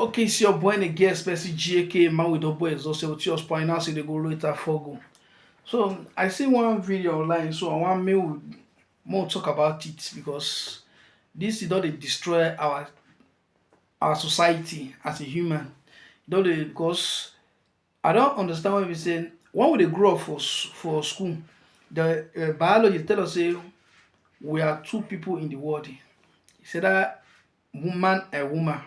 Okay, se your boy again, especially GAK, man with the boy is also with your spine, now see the go later for go. So I see one video online, so I want me with more talk about it because this is not they destroy our society as a human. Don't they, because I don't understand what we say. When we dey grow up for school, the biology tell us say we are two people in the world. He said that woman and woman.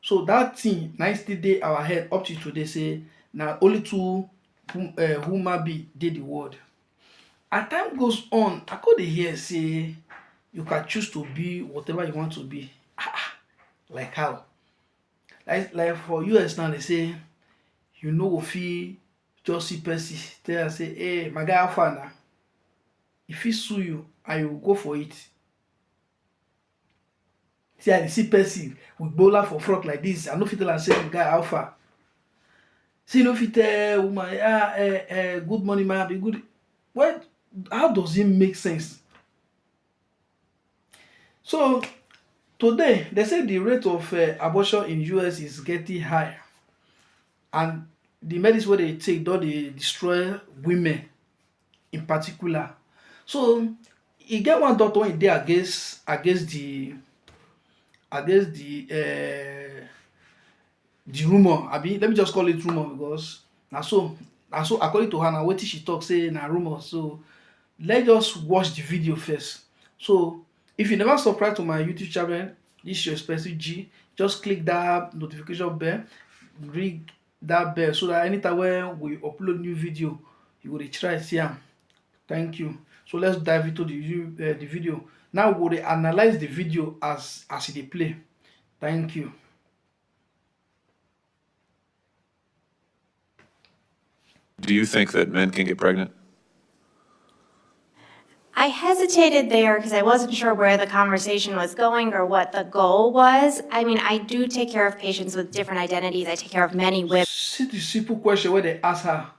So that thing na still dey our head up to today say na only two human being dey the world. As time goes on, I go dey hear say you can choose to be whatever you want to be. Like how? Like for US now, they say you no go fit just see person tell am say hey my guy how far na? E fit sue you and you go for it. See I dey see person with bowler for front like this, I no fit tell am say my guy how far? See you no fit tell woman good morning ma be good. Well, how does it make sense? So today they say the rate of abortion in US is getting high, and the medicine wey dey take don dey destroy women in particular. So e get one doctor wey dey against the rumour, abi let me just call it rumour because na so according to her na wetin she talk say na rumour. So let's just watch the video first. So if you never subscribe to my YouTube channel, this is your expensive G, just click that notification bell, ring that bell so that anytime when we upload new video, you will try see am. Thank you. So let's dive into the video. Now we will analyze the video as e dey play. Thank you. Do you think that men can get pregnant? I hesitated there because I wasn't sure where the conversation was going or what the goal was. I mean, I do take care of patients with different identities. I take care of many women. See the simple question where they ask her,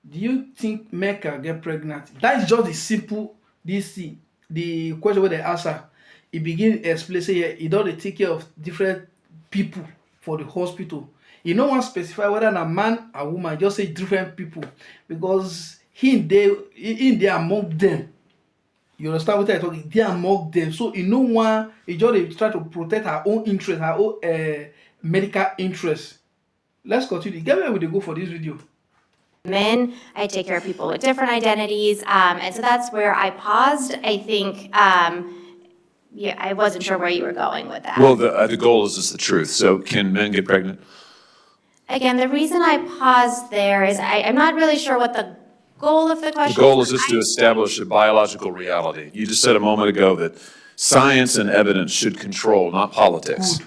do you think men can get pregnant? That is just the simple, the question where they ask her. He begin explain say he don dey take care of different people for the hospital. He no wan specify whether na man or woman, just say different people because he dey among them. You understand what I talk? He dey among them. So he no wan, he just dey try to protect her own interest, her own medical interest. Let's continue. Get where we dey go for this video. Men, I take care of people with different identities. And so that's where I paused. I think, yeah, I wasn't sure where you were going with that. Well, the goal is just the truth. So can men get pregnant? Again, the reason I paused there is I'm not really sure what the goal of the The question goal is just to establish a biological reality. You just said a moment ago that science and evidence should control, not politics.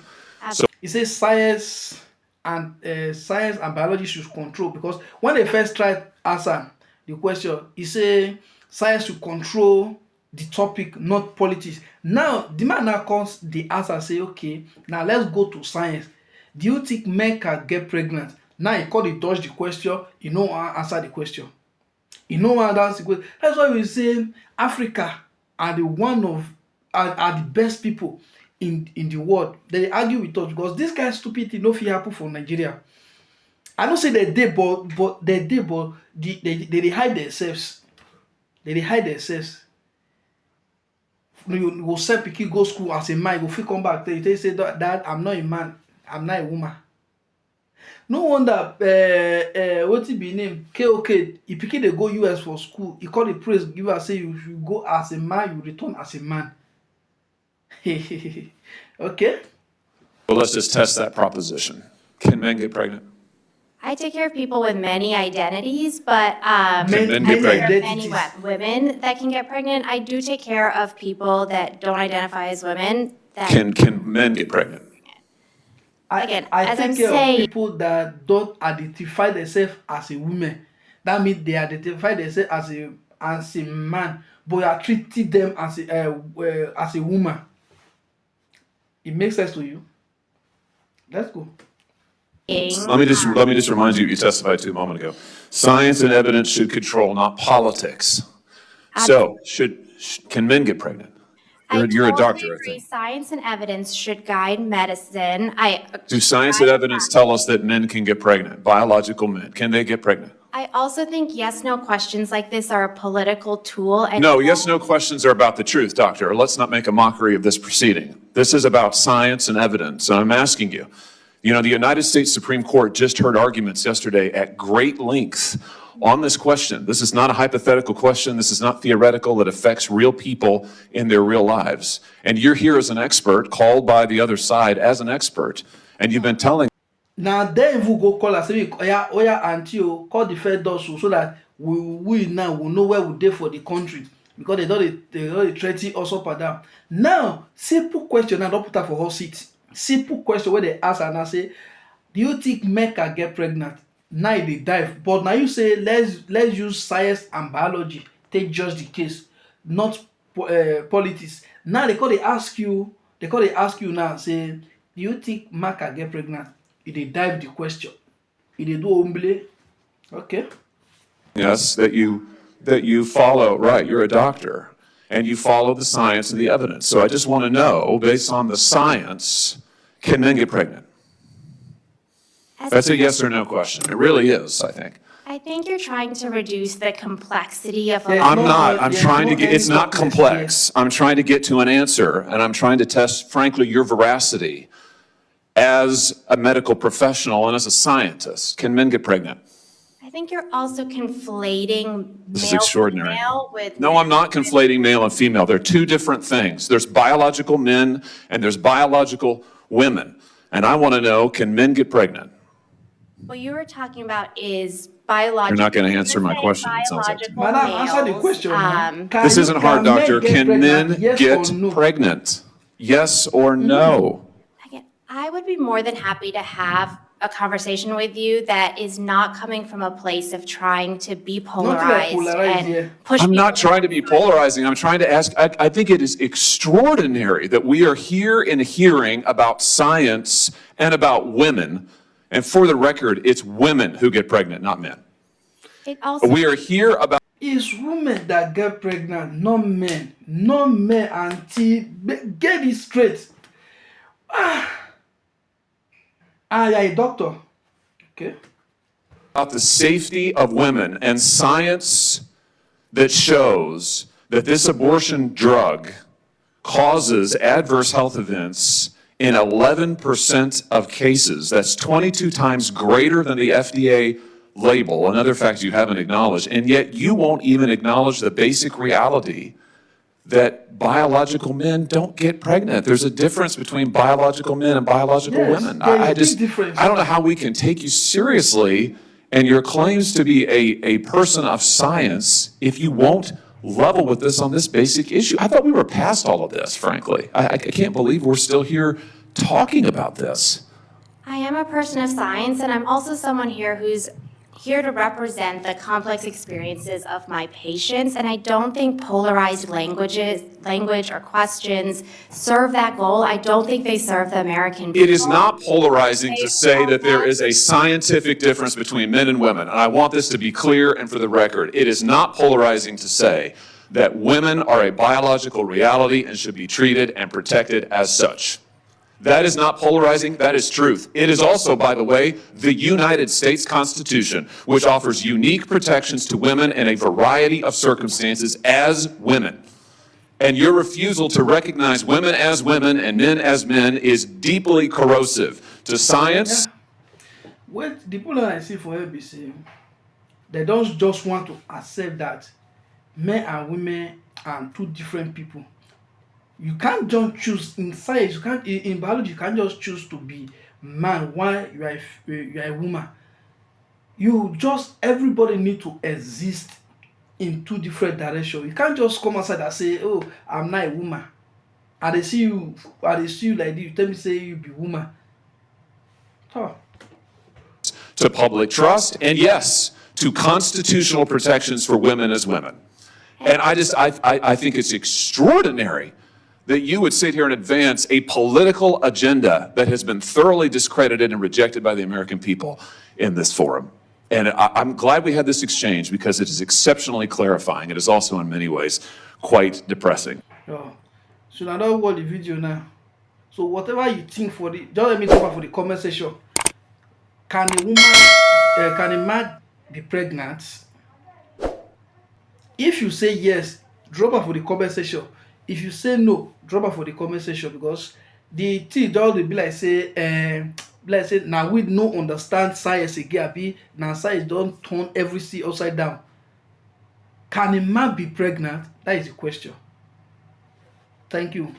He says science and biology should control, because when they first tried answer the question, he say science should control the topic, not politics. Now the man now comes the answer, say okay, now let's go to science. Do you think men can get pregnant? Now he called, he dodge the question, he no answer the question. He no answer the question. That's why we say Africa are the best people in the world. They argue with us because this kind of stupidity no fit happen for Nigeria. I don't say they dey, but they hide themselves. They hide themselves. You go send pikin go school as a man, you go fit come back tell you say that I'm not a man, I'm not a woman. No wonder wetin be name KOK, if pikin dey go US for school, he call the praise give her say you should go as a man, you return as a man. Okay. Well, let's just test that proposition. Can men get pregnant? I take care of people with many identities, but Can men I get take care pregnant? of many women that can get pregnant. I do take care of people that don't identify as women. That Can men get pregnant? Again, I as take I'm care saying- of people that don't identify themselves as a woman. That means they identify themselves as a man, but you are treating them as a woman. It makes sense to you? Let's go. Let me just remind you, you testified to a moment ago. Science and evidence should control, not politics. So, can men get pregnant? You're a doctor, I agree. think. Science and evidence should guide medicine. Do science and evidence tell us that men can get pregnant, biological men? Can they get pregnant? I also think yes/no questions like this are a political tool. And No, yes/no questions are about the truth, doctor. Let's not make a mockery of this proceeding. This is about science and evidence, and I'm asking you. You know, the United States Supreme Court just heard arguments yesterday at great length on this question. This is not a hypothetical question. This is not theoretical. It affects real people in their real lives. And you're here as an expert, called by the other side as an expert, and you've been telling. Now then we go call us, say, oya auntie, call the Fed also, so that we now will know where we dey for the country, because they don't threaten us up and down. Now, simple question, now don't put her for hot seat. Simple question where they ask and I say, do you think men can get pregnant? Now they dive, but now you say let's use science and biology, take just the case, not politics. Now they ask you now, say, do you think man can get pregnant? They dive the question. They do humble. Okay. Yes, that you follow, right, you're a doctor, and you follow the science and the evidence. So I just want to know, based on the science, can men get pregnant? That's a yes or no question. It really is, I think. I think you're trying to reduce the complexity of Yeah, a I'm not. I'm yeah, trying to no, get, it's no, not complex. I'm trying to get to an answer, and I'm trying to test, frankly, your veracity as a medical professional and as a scientist. Can men get pregnant? I think you're also conflating This is male extraordinary. female with No, I'm not conflating male and female. They're two different things. There's biological men and there's biological women. And I want to know, can men get pregnant? What you were talking about is biological. You're not gonna answer you were my saying question, it sounds like to me. biological Madam, answer the males, question. Man. This isn't hard, doctor. Can men Yes get or no? pregnant? Yes or no? Again, I would be more than happy to have a conversation with you that is not coming from a place of trying to be polarized polarized, yeah. and push. I'm not people trying to be polarizing. I'm trying to ask, I think it is extraordinary that we are here in a hearing about science and about women. And for the record, it's women who get pregnant, not men. It also. We are here about. It's women that get pregnant, not men. Not men until get it straight. You're a doctor. Okay. About the safety of women and science that shows that this abortion drug causes adverse health events in 11% of cases. That's 22 times greater than the FDA label, another fact you haven't acknowledged, and yet you won't even acknowledge the basic reality that biological men don't get pregnant. There's a difference between biological men and biological Yes, women. there is a big difference. I don't know how we can take you seriously and your claims to be a person of science if you won't level with this on this basic issue. I thought we were past all of this, frankly. I can't believe we're still here talking about this. I am a person of science, and I'm also someone here who's here to represent the complex experiences of my patients, and I don't think polarized language or questions serve that goal. I don't think they serve the American people. It is not polarizing to say that there is a scientific difference between men and women. And I want this to be clear and for the record. It is not polarizing to say that women are a biological reality and should be treated and protected as such. That is not polarizing, that is truth. It is also, by the way, the United States Constitution, which offers unique protections to women in a variety of circumstances as women. And your refusal to recognize women as women and men as men is deeply corrosive to science. What the people I see for ABC, they don't just want to accept that men and women are two different people. You can't just choose in science. You can't in biology. You can't just choose to be man while you are a woman. You just everybody need to exist in two different directions. You can't just come outside and say, "Oh, I'm not a woman." And they see you like this. You tell me say you be woman. Oh. To public trust, and yes, to constitutional protections for women as women. And I think it's extraordinary that you would sit here and advance a political agenda that has been thoroughly discredited and rejected by the American people in this forum. And I'm glad we had this exchange because it is exceptionally clarifying. It is also in many ways quite depressing. Oh. So now don't watch the video now. So whatever you think for the, just let me talk about for the comment section. Can a woman, can a man be pregnant? If you say yes, drop her for the comment section. If you say no, drop her for the comment section, because the thing don dey be like say na we no understand science again, abi na science don turn everything upside down. Can a man be pregnant? That is the question. Thank you.